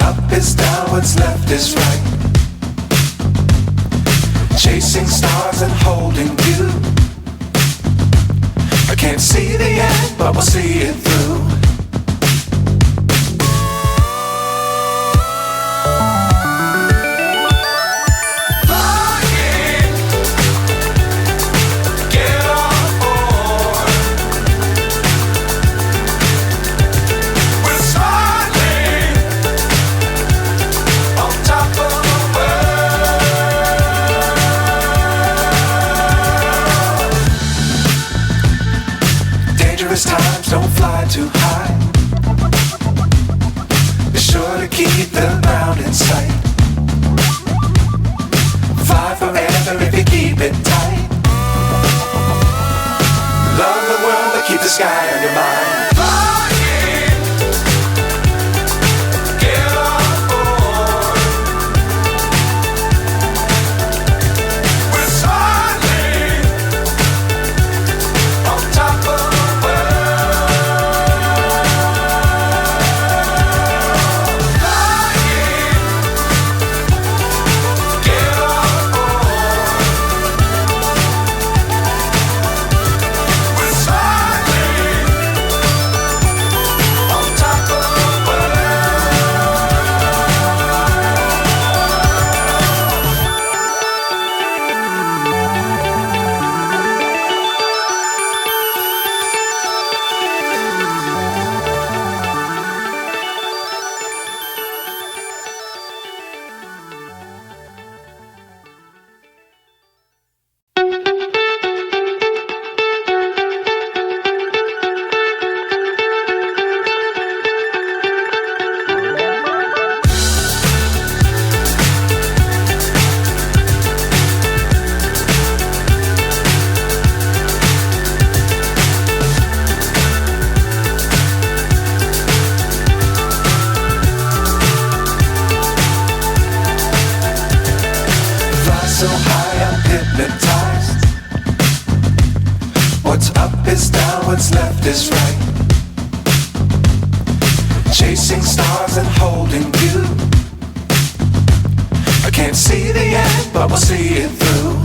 up is down, what's left is right. Chasing stars and holding you. I can't see the end, but we'll see it through. Times don't fly too high. Be sure to keep the ground in sight. Fly forever if you keep it tight. Love the world but keep the sky on your mind. So high I'm hypnotized. What's up is down, what's left is right. Chasing stars and holding you. I can't see the end, but we'll see it through.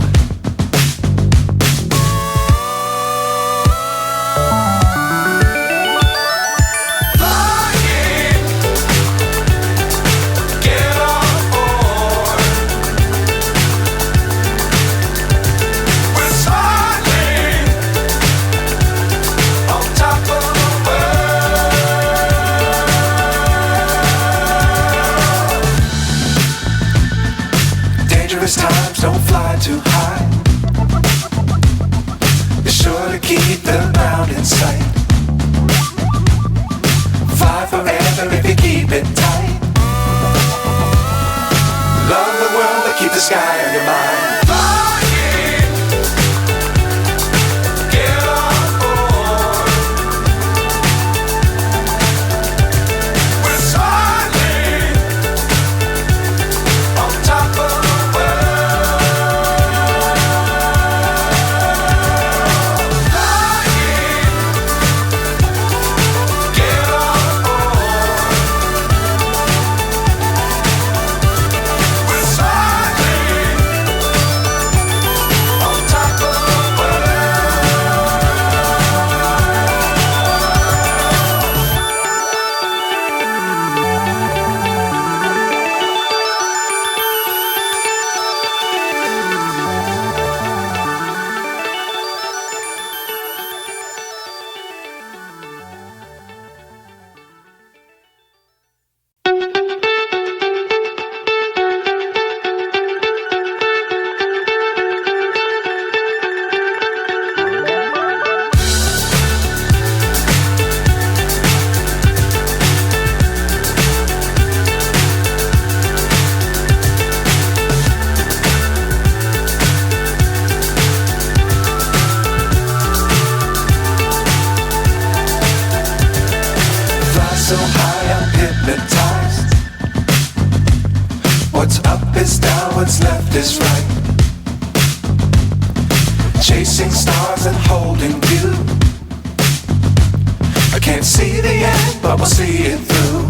Times don't fly too high. Be sure to keep the ground in sight. Fly forever if you keep it tight. Love the world but keep the sky on your mind. So high I'm hypnotized. What's up is down, what's left is right. Chasing stars and holding you. I can't see the end, but we'll see it through.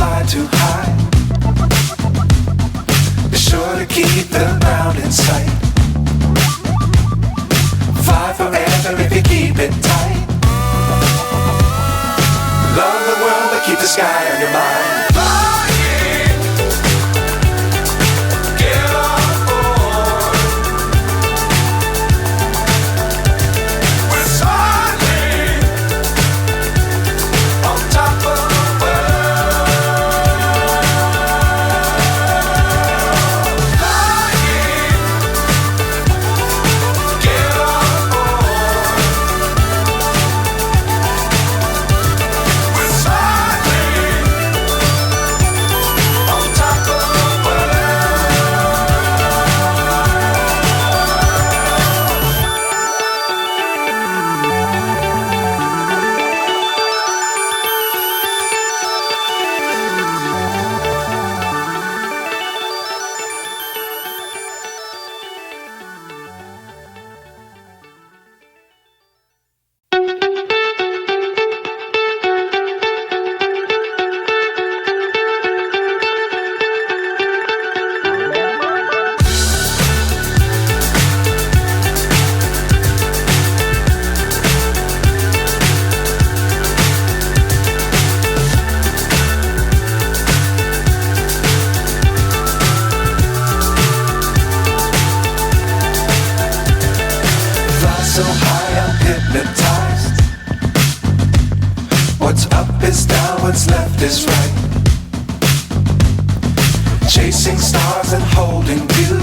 fly too high. Be sure to keep the ground in sight. Fly forever if you keep it tight. Love the world, but keep the sky on your mind. Flying, get on board. We're soaring on top of the world. Flying, get on board. We're soaring on top of the so high I'm hypnotized. What's up is down, what's left is right. Chasing stars and holding you.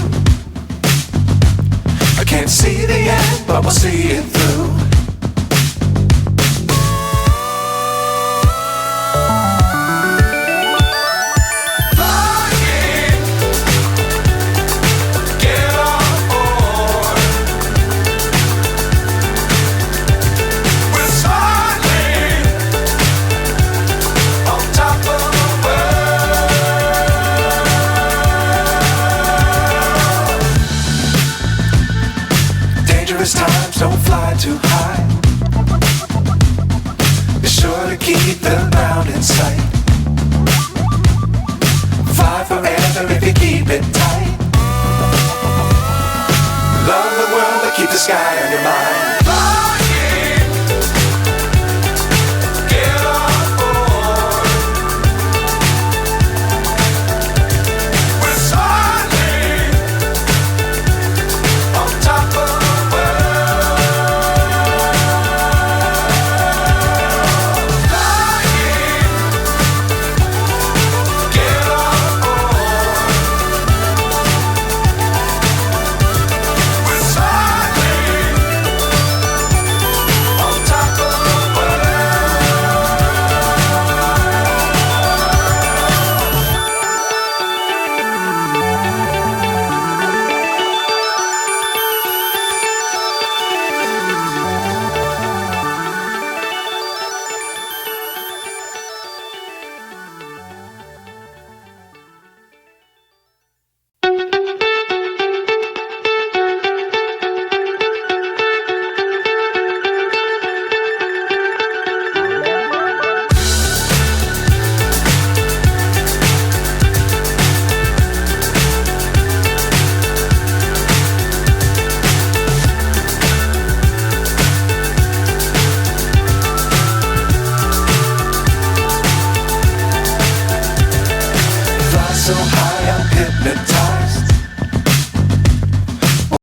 I can't see the end, but we'll see it through. Flying, get on board. We're soaring on top of the world. Dangerous times, don't fly too high. Be sure to keep the ground in sight. Fly forever if you keep it tight. Love the world, but keep the sky on your mind. Flying, get on board. We're soaring on top of the world. Flying, get on board. We're soaring on top of the Fly so high